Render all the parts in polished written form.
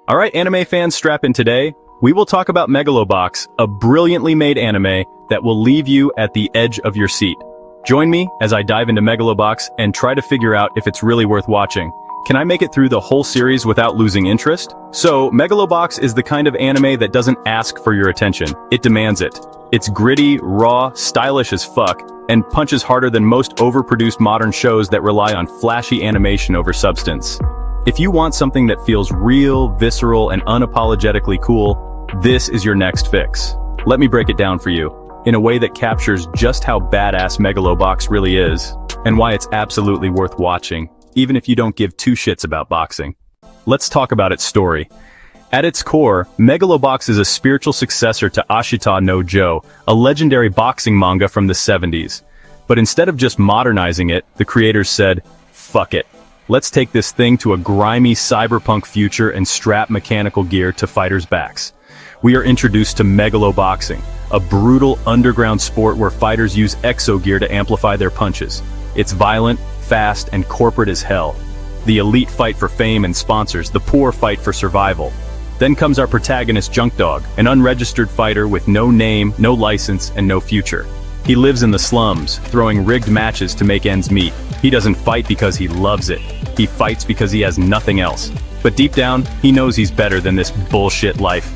Alright, anime fans, strap in today. We will talk about Megalobox, a brilliantly made anime that will leave you at the edge of your seat. Join me as I dive into Megalobox and try to figure out if it's really worth watching. Can I make it through the whole series without losing interest? So, Megalobox is the kind of anime that doesn't ask for your attention. It demands it. It's gritty, raw, stylish as fuck, and punches harder than most overproduced modern shows that rely on flashy animation over substance. If you want something that feels real, visceral, and unapologetically cool, this is your next fix. Let me break it down for you, in a way that captures just how badass Megalobox really is, and why it's absolutely worth watching, even if you don't give two shits about boxing. Let's talk about its story. At its core, Megalobox is a spiritual successor to Ashita no Joe, a legendary boxing manga from the 70s. But instead of just modernizing it, the creators said, fuck it. Let's take this thing to a grimy cyberpunk future and strap mechanical gear to fighters' backs. We are introduced to Megaloboxing, a brutal underground sport where fighters use exogear to amplify their punches. It's violent, fast, and corporate as hell. The elite fight for fame and sponsors, the poor fight for survival. Then comes our protagonist Underdog, an unregistered fighter with no name, no license, and no future. He lives in the slums, throwing rigged matches to make ends meet. He doesn't fight because he loves it. He fights because he has nothing else. But deep down, he knows he's better than this bullshit life.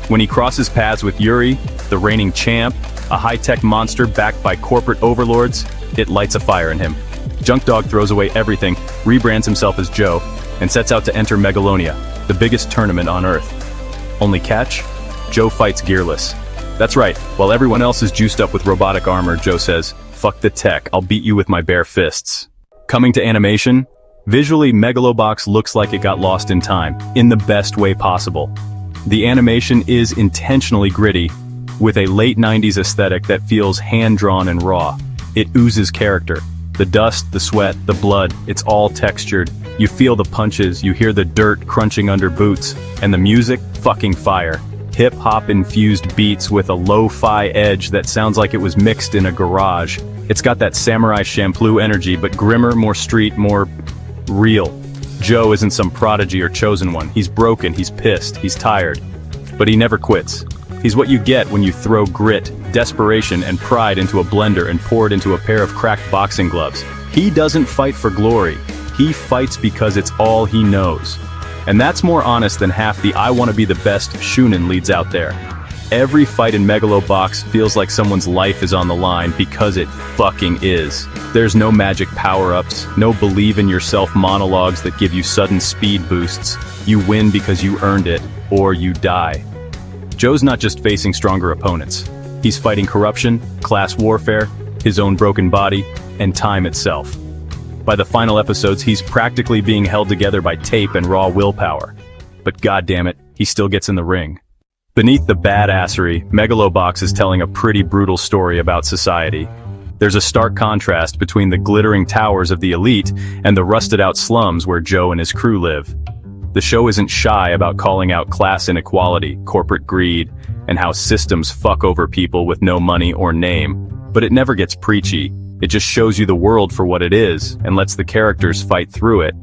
When he crosses paths with Yuri, the reigning champ, a high-tech monster backed by corporate overlords, it lights a fire in him. Underdog throws away everything, rebrands himself as Joe, and sets out to enter Megalonia, the biggest tournament on Earth. Only catch? Joe fights gearless. That's right, while everyone else is juiced up with robotic armor, Joe says, fuck the tech, I'll beat you with my bare fists. Coming to animation, visually Megalobox looks like it got lost in time, in the best way possible. The animation is intentionally gritty, with a late 90s aesthetic that feels hand-drawn and raw. It oozes character. The dust, the sweat, the blood, it's all textured. You feel the punches, you hear the dirt crunching under boots, and the music, fucking fire. Hip-hop infused beats with a lo-fi edge that sounds like it was mixed in a garage. It's got that Samurai Champloo energy, but grimmer, more street, more real. Joe isn't some prodigy or chosen one. He's broken, he's pissed, he's tired. But he never quits. He's what you get when you throw grit, desperation, and pride into a blender and pour it into a pair of cracked boxing gloves. He doesn't fight for glory. He fights because it's all he knows. And that's more honest than half the I wanna be the best shounen leads out there. Every fight in Megalobox feels like someone's life is on the line because it fucking is. There's no magic power-ups, no believe in yourself monologues that give you sudden speed boosts. You win because you earned it, or you die. Joe's not just facing stronger opponents. He's fighting corruption, class warfare, his own broken body, and time itself. By the final episodes, he's practically being held together by tape and raw willpower. But goddammit, he still gets in the ring. Beneath the badassery, Megalobox is telling a pretty brutal story about society. There's a stark contrast between the glittering towers of the elite and the rusted-out slums where Joe and his crew live. The show isn't shy about calling out class inequality, corporate greed, and how systems fuck over people with no money or name. But it never gets preachy. It just shows you the world for what it is, and lets the characters fight through it.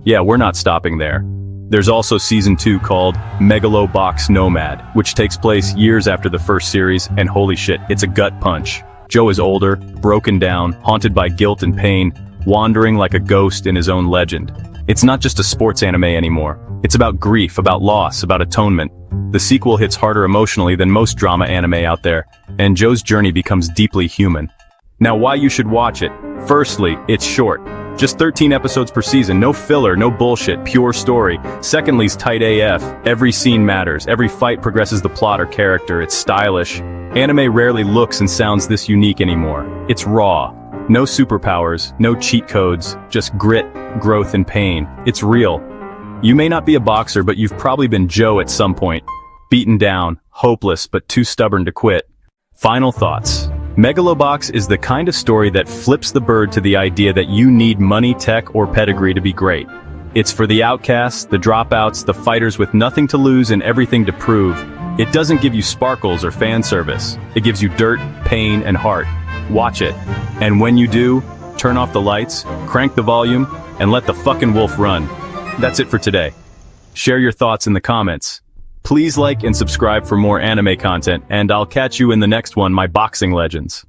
Yeah, we're not stopping there. There's also Season 2 called Megalo Box Nomad, which takes place years after the first series, and holy shit, it's a gut punch. Joe is older, broken down, haunted by guilt and pain, wandering like a ghost in his own legend. It's not just a sports anime anymore. It's about grief, about loss, about atonement. The sequel hits harder emotionally than most drama anime out there, and Joe's journey becomes deeply human. Now, why you should watch it? Firstly, it's short. Just 13 episodes per season, no filler, no bullshit, pure story. Secondly, it's tight AF. Every scene matters, every fight progresses the plot or character, it's stylish. Anime rarely looks and sounds this unique anymore. It's raw. No superpowers, no cheat codes, just grit, growth, and pain. It's real. You may not be a boxer, but you've probably been Joe at some point. Beaten down, hopeless, but too stubborn to quit. Final thoughts. Megalobox is the kind of story that flips the bird to the idea that you need money, tech, or pedigree to be great. It's for the outcasts, the dropouts, the fighters with nothing to lose and everything to prove. It doesn't give you sparkles or fan service. It gives you dirt, pain, and heart. Watch it. And when you do, turn off the lights, crank the volume, and let the fucking wolf run. That's it for today. Share your thoughts in the comments. Please like and subscribe for more anime content, and I'll catch you in the next one, my boxing legends.